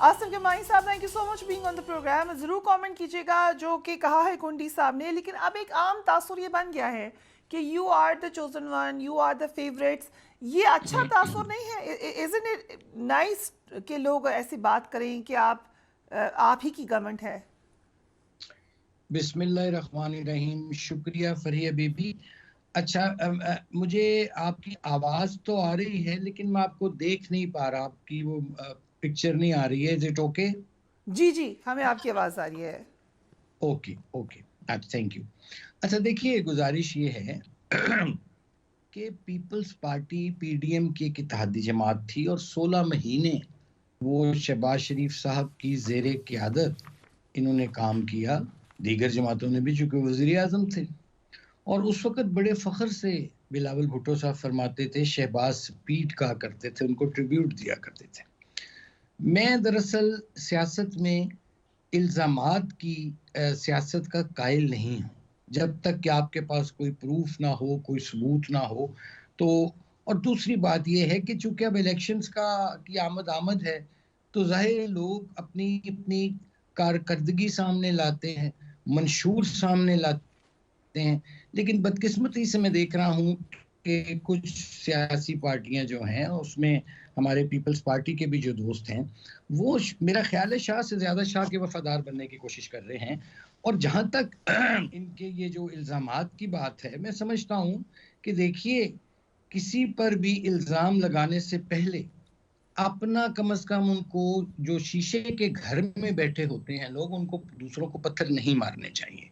आसिफ जमाई साहब, thank you so much being on the programme. ज़रूर comment कीजिएगा जो कि कहा है कुंडी साहब ने, लेकिन अब एक आम तासुर ये बन गया है कि you are the chosen one, you are the favourites. ये अच्छा तासुर नहीं है? इज़न्ट इट नाइस कि लोग ऐसी बात करें कि आप ही की गवर्नमेंट है? बिस्मिल्लाहिर्रहमानिर्रहीम। शुक्रिया फरिया बीबी। अच्छा, मुझे आपकी आवाज़ तो आ रही है लेकिन मैं आपको देख नहीं पा रहा, आपकी वो पिक्चर नहीं आ रही है। Is it okay? जी जी, हमें आपकी आवाज़ आ रही है। Okay okay, thank you. अच्छा देखिए, गुजारिश ये है कि पीपल्स पार्टी पीडीएम की एक इत्तेहादी जमात थी और 16 महीने वो शहबाज शरीफ साहब की ज़ेरे क़यादत इन्होंने काम किया। दीगर जमातों ने भी, चूँकि वज़ीर आज़म थे। और उस वक़्त बड़े फ़ख्र से बिलावल भुट्टो साहब फरमाते थे, शहबाज स्पीड कहा करते थे, उनको ट्रिब्यूट दिया करते थे। मैं दरअसल सियासत में इल्ज़ामात की सियासत का कायल नहीं हूँ। जब तक कि आपके पास कोई प्रूफ ना हो, कोई सबूत ना हो, तो और दूसरी बात ये है कि चूँकि अब इलेक्शंस की आमद है, तो ज़ाहिर है लोग अपनी अपनी कारकर्दगी सामने लाते हैं, मंशूर सामने लाते हैं। लेकिन बदकिस्मती से मैं देख रहा हूँ कि कुछ सियासी पार्टियां जो हैं, उसमें हमारे पीपल्स पार्टी के भी जो दोस्त हैं, वो मेरा ख्याल है शाह से ज़्यादा शाह के वफादार बनने की कोशिश कर रहे हैं। और जहाँ तक इनके ये जो इल्ज़ामात की बात है, मैं समझता हूँ कि देखिए, किसी पर भी इल्ज़ाम लगाने से पहले अपना कम से कम, उनको जो शीशे के घर में बैठे होते हैं लोग, उनको दूसरों को पत्थर नहीं मारने चाहिए।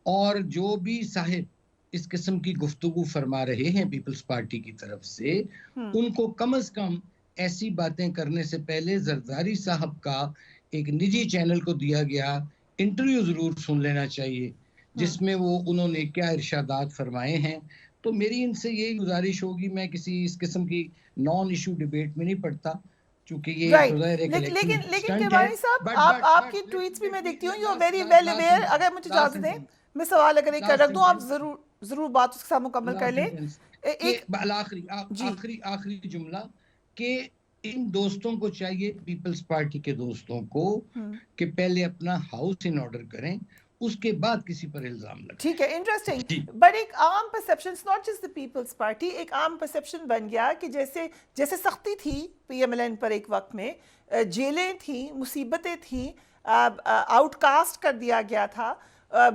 और जो भी साहिब इस किस्म की गुफ्तगू फरमा रहे हैं पीपल्स पार्टी की तरफ से, उनको कम से कम ऐसी बातें करने से पहले जरदारी साहब का एक निजी चैनल को दिया गया इंटरव्यू जरूर सुन लेना चाहिए, जिसमें वो उन्होंने क्या इरशादात फरमाए हैं। तो मेरी इनसे यही गुजारिश होगी, मैं किसी इस किस्म की नॉन इशू डिबेट में नहीं पढ़ता, क्योंकि ये तो राइट, ज़ाहिर है इलेक्शन लेकिन स्टंट है। किरमानी साहब, बट आप बट आपकी बट ट्वीट्स भी मैं देखती हूँ, you are very well aware. Last अगर मुझे लास्ट इजाज़त दें, सेंटेंस मैं सवाल अगर एक लास्ट रख दूँ, आप सेंटेंस ज़रूर ज़रूर बात उसके साथ मुकम्मल कर लास्ट लें। सेंटेंस के एक आखिरी जी आखिरी आखिरी जुमला, कि इन दोस्तों को चाहिए, पीपल्स पार्टी के दोस्तों को, कि पहले अपना हाउस इन ऑर्डर करें, उसके बाद किसी पर इल्जाम ठीक है, लगाएं। इंटरेस्टिंग। जी। बट एक आम perception, not just the Peoples Party, एक आम परसेप्शन बन गया कि जैसे जैसे सख्ती थी पीएमएलएन पर एक वक्त में, जेलें थी, मुसीबतें थी, आउटकास्ट कर दिया गया था,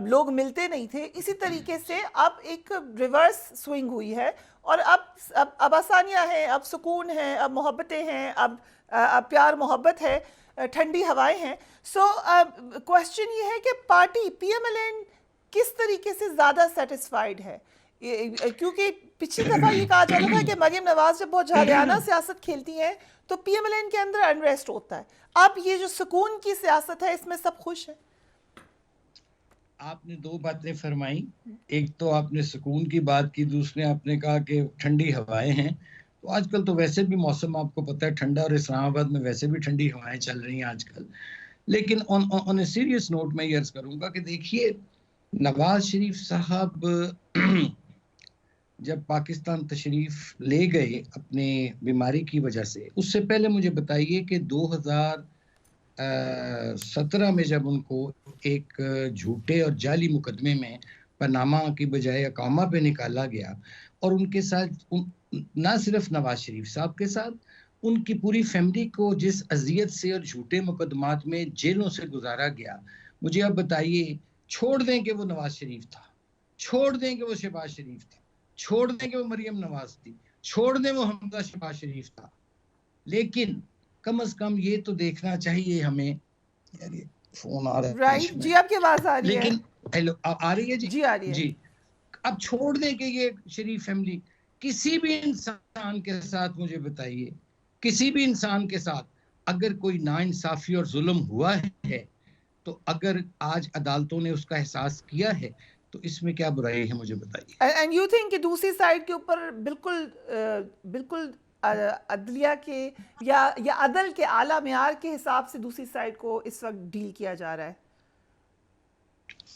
लोग मिलते नहीं थे, इसी तरीके से अब एक रिवर्स स्विंग हुई है। और अब आसानियां हैं, अब सुकून है, अब मोहब्बतें हैं, अब प्यार मोहब्बत है, ठंडी हवाएं हैं। सो क्वेश्चन ये है कि पार्टी पीएमएलएन किस तरीके से ज़्यादा सेटिस्फाइड है? क्योंकि पिछली दफ़ा ये कहा जाता था कि मरियम नवाज जब बहुत जालियाना सियासत खेलती हैं तो पीएमएलएन के अंदर अनरेस्ट होता है। अब ये जो सुकून की सियासत है, इसमें सब खुश हैं। आपने दो बातें फरमाई, एक तो आपने सुकून की बात की, दूसरे आपने कहा कि ठंडी हवाएं हैं। तो आजकल तो वैसे भी मौसम आपको पता है ठंडा, और इस्लामाबाद में वैसे भी ठंडी हवाएं चल रही हैं आजकल। लेकिन ऑन ए सीरियस नोट मैं ये अर्ज करूंगा कि देखिए, नवाज शरीफ साहब जब पाकिस्तान तशरीफ ले गए अपने बीमारी की वजह से, उससे पहले मुझे बताइए कि 2017 में जब उनको एक झूठे और जाली मुकदमे में पनामा की बजाय अकामा पे निकाला गया, और उनके साथ ना सिर्फ नवाज शरीफ साहब के साथ, उनकी पूरी फैमिली को जिस अजियत से और झूठे मुकदमात में जेलों से गुजारा गया, मुझे अब बताइए, छोड़ दें कि वो नवाज शरीफ था, छोड़ दें कि वो शहबाज शरीफ था, छोड़ दें कि वो मरियम नवाज थी, छोड़ दें वो हमजा शहबाज शरीफ था, लेकिन कम से कम ये तो देखना चाहिए हमें। यार ये फोन आ रहा है बीच राइट में, जी, आपकी आवाज़ आ रही है। लेकिन हेलो, आ रही है जी? जी आ रही है। जी। अब छोड़ दें कि ये शरीफ फैमिली, किसी भी इंसान के साथ, मुझे बताइए, किसी भी इंसान के साथ अगर कोई नाइंसाफी और जुल्म हुआ है, तो अगर आज अदालतों ने उसका एहसास किया है, तो इसमें क्या बुराई है, मुझे बताइए। एंड यू थिंक कि दूसरी साइड के ऊपर बिल्कुल अदलिया के या अदल के आला मेयार के हिसाब से दूसरी साइड को इस वक्त डील किया जा रहा है?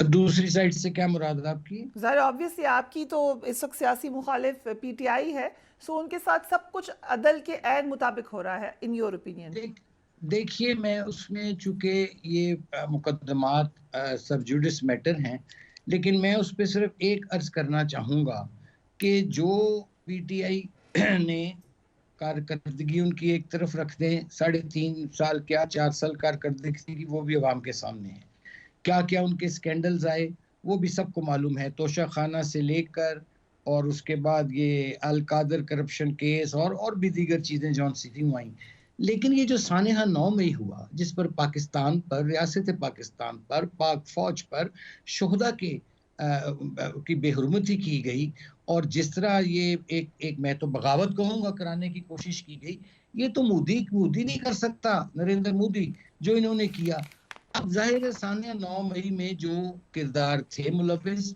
दूसरी साइड से क्या मुराद आपकी? ज़ाहिर ऑब्वियसली आपकी तो इस वक्त सियासी मुखालिफ पीटीआई है, सो उनके साथ सब कुछ अदल के ऐन मुताबिक हो रहा है, इन योर ओपिनियन? देखिए, मैं उसमें चूंकि ये मुकदमात सब जुडिस मैटर हैं, लेकिन मैं उस पर सिर्फ एक अर्ज करना चाहूँगा कि जो पीटीआई ने कारकर्दगी उनकी एक तरफ रख दें, 3.5 साल क्या 4 साल कारकर्दगी की, वो भी अवाम के सामने है। क्या क्या उनके स्कैंडल्स आए वो भी सबको मालूम है, तोशा खाना से लेकर और उसके बाद ये अल कादर करप्शन केस और भी दीगर चीज़ें जौन सी थी आई। लेकिन ये जो सानेहा 9 मई हुआ, जिस पर पाकिस्तान पर, रियासत पाकिस्तान पर, पाक फौज पर शोहदा के की बेहुरमती की गई, और जिस तरह ये एक मैं तो बगावत कहूँगा कराने की कोशिश की गई, ये तो मोदी नहीं कर सकता, नरेंद्र मोदी, जो इन्होंने किया। अब जाहिर है सानिया 9 मई में जो किरदार थे मुलविस,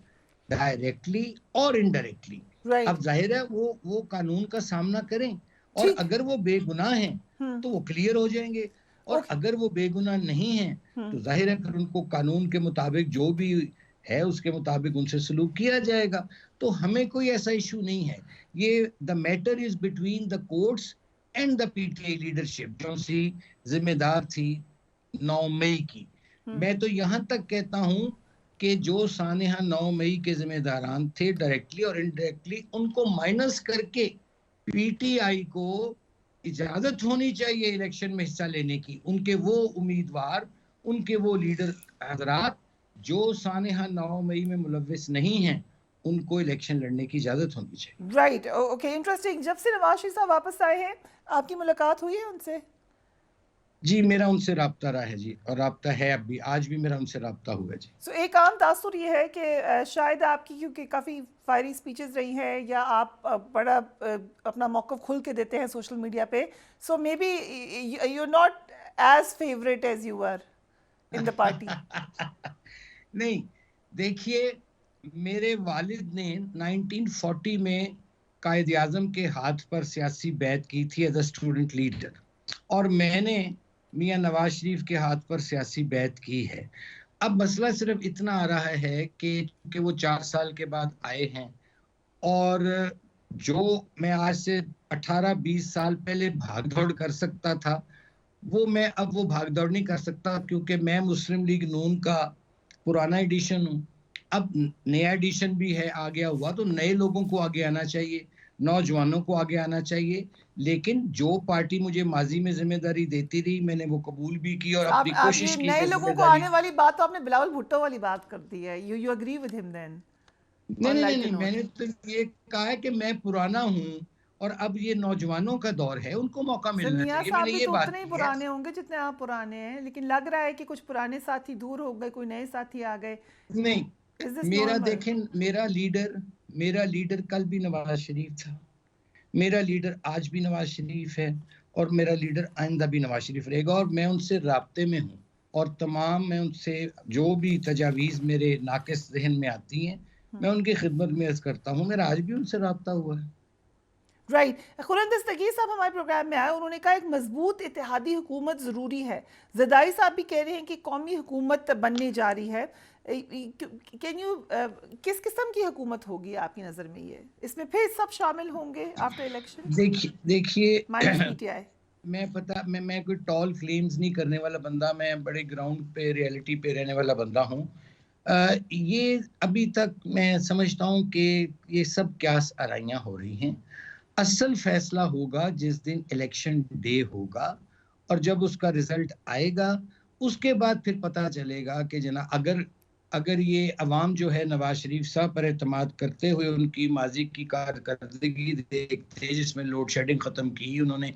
डायरेक्टली और इनडायरेक्टली, राइट। अब जाहिर है वो कानून का सामना करें, और ठीक। अगर वो बेगुनाह हैं तो वो क्लियर हो जाएंगे, और ओके। अगर वो बेगुनाह नहीं हैं तो जाहिर है फिर उनको कानून के मुताबिक जो भी है उसके मुताबिक उनसे सलूक किया जाएगा। तो हमें कोई ऐसा इशू नहीं है। ये the matter is between the courts and the PTI leadership जो सी जिम्मेदार थी 9 मई की। मैं तो यहां तक कहता हूं कि जो सानेहा 9 मई के जिम्मेदारान थे डायरेक्टली और इनडायरेक्टली, उनको माइनस करके पीटीआई को इजाजत होनी चाहिए इलेक्शन में हिस्सा लेने की। उनके वो उम्मीदवार, उनके वो लीडर हजरात जो सानेहा 9 मई में मुलव्विस नहीं हैं, उनको इलेक्शन लड़ने की इजाजत होनी चाहिए। राइट। Okay, interesting. जब से नवाज शरीफ साहब वापस आए हैं, आपकी मुलाकात हुई है उनसे? जी, मेरा उनसे राब्ता रहा है जी, और राब्ता है अब भी, आज भी मेरा उनसे राब्ता हुआ है जी। सो एक आम तासुर ये है कि शायद आपकी, क्योंकि काफ़ी फायरी स्पीचेस रही हैं, या आप बड़ा अपना मौक़िफ़ खुल के देते हैं सोशल मीडिया पे, so maybe you are not as favourite as you are in the party. नहीं, देखिए, मेरे वालिद ने 1940 में कायद आज़म के हाथ पर सियासी बैत की थी एज अ स्टूडेंट लीडर, और मैंने मियां नवाज शरीफ के हाथ पर सियासी बैत की है। अब मसला सिर्फ इतना आ रहा है कि वो 4 साल के बाद आए हैं, और जो मैं आज से 18-20 साल पहले भाग दौड़ कर सकता था, वो मैं अब वो भाग दौड़ नहीं कर सकता, क्योंकि मैं मुस्लिम लीग नून का पुराना एडिशन हूँ। अब नया एडिशन भी है, आ गया हुआ, तो नए लोगों को आगे आना चाहिए, नौजवानों को आगे आना चाहिए। लेकिन जो पार्टी मुझे माजी में जिम्मेदारी देती रही, मैंने वो कबूल भी की और अपनी आप कोशिश ये की नए कि लोगों को जिम्मेदारी। आने वाली बात तो आपने बिलावल भुट्टो वाली बात कर दी है। You agree with him then, नहीं ऑन नहीं नहीं लाइटर नहीं, नोट? मैंने तो ये कहा है कि मैं पुराना हूँ, और अब ये नौजवानों का दौर है, उनको मौका सर, मिलना मियाँ चाहिए, साहब मैंने भी ये तो बात उतने ही की है। पुराने होंगे जितने आप पुराने हैं, लेकिन लग रहा है कि कुछ पुराने साथी दूर हो गए, कोई नए साथी आ गए। नहीं, इज दिस मेरा नॉर्मल? देखें, मेरा लीडर कल भी नवाज शरीफ था, मेरा लीडर आज भी नवाज शरीफ है, और मेरा लीडर आइंदा भी नवाज शरीफ रहेगा, और मैं उनसे राब्ते में हूँ, और तमाम मैं उनसे जो भी तजावीज़ मेरे नाकिस जहन में आती हैं, मैं उनकी खिदमत में अर्ज करता हूँ। मेरा आज भी उनसे राब्ता हुआ है। राइट। खुर्रम दस्तगीर साहब हमारे प्रोग्राम में आए, उन्होंने कहा एक मजबूत इत्तेहादी हुकूमत ज़रूरी है। ज़रदारी साहब भी कह रहे हैं कि कौमी हुकूमत बनने जा रही है। कैन यू किस किस्म की हुकूमत होगी आपकी नज़र में? ये इसमें फिर सब शामिल होंगे आफ्टर इलेक्शन देखिए माइनस पीटीआई? मैं कोई टॉल क्लेम्स नहीं करने वाला बंदा, मैं बड़े ग्राउंड पे रियलिटी पे रहने वाला बंदा हूँ। ये अभी तक मैं समझता हूँ कि ये सब क्यास आराइयाँ हो रही हैं। असल फैसला होगा जिस दिन इलेक्शन डे होगा, और जब उसका रिजल्ट आएगा उसके बाद फिर पता चलेगा कि जना अगर अगर ये अवाम जो है नवाज शरीफ साहब पर एतमाद करते हुए उनकी माजी की कारकर्दगी देखते, जिसमें लोड शेडिंग ख़त्म की, उन्होंने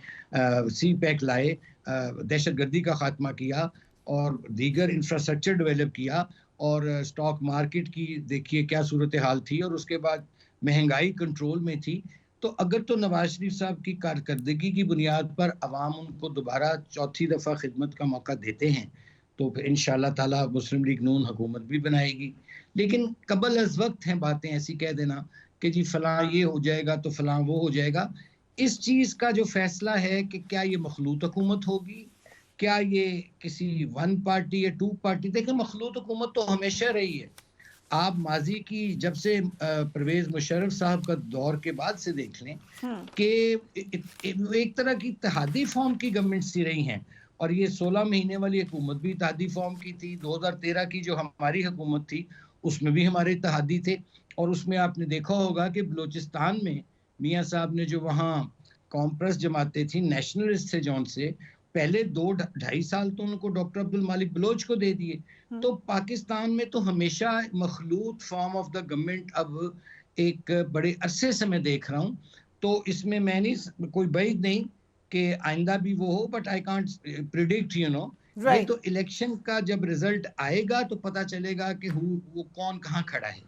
सी पैक लाए, दहशत गर्दी का खात्मा किया, और दीगर इंफ्रास्ट्रक्चर डेवलप किया, और स्टॉक मार्केट की देखिए क्या सूरत हाल थी, और उसके बाद महंगाई कंट्रोल में थी। तो अगर तो नवाज शरीफ साहब की कारकर्दगी की बुनियाद पर अवाम उनको दोबारा चौथी दफ़ा खिदमत का मौका देते हैं, तो फिर इंशाल्लाह ताला मुस्लिम लीग नून हुकूमत भी बनाएगी। लेकिन कबल अज़ वक्त हैं बातें ऐसी कह देना कि जी फलां ये हो जाएगा तो फलां वो हो जाएगा। इस चीज़ का जो फैसला है कि क्या ये मखलूत हुकूमत होगी, क्या ये किसी वन पार्टी या टू पार्टी, देखिए मखलूत हुकूमत तो हमेशा रही है। आप माजी की जब से परवेज मुशर्रफ साहब का दौर के बाद से देख लें कि एक तरह की इत्तेहादी फॉर्म की गवर्नमेंट सी रही हैं, और ये 16 महीने वाली हुकूमत भी इत्तेहादी फॉर्म की थी। 2013 की जो हमारी हुकूमत थी उसमें भी हमारे इत्तेहादी थे, और उसमें आपने देखा होगा कि बलूचिस्तान में मियाँ साहब ने जो वहाँ कॉम्प्रेस जमातें थी, नेशनलिस्ट थे जौन से, पहले 2 ढाई साल तो उनको डॉक्टर अब्दुल मालिक बलोच को दे दिए। तो पाकिस्तान में तो हमेशा मखलूत फॉर्म ऑफ द गवर्नमेंट अब एक बड़े अरसे से मैं देख रहा हूँ। तो इसमें मैं नहीं, कोई बैद नहीं कि आइंदा भी वो हो, but I can't predict, you know. ये राइट। तो इलेक्शन का जब रिजल्ट आएगा तो पता चलेगा कि वो कौन कहाँ खड़ा है।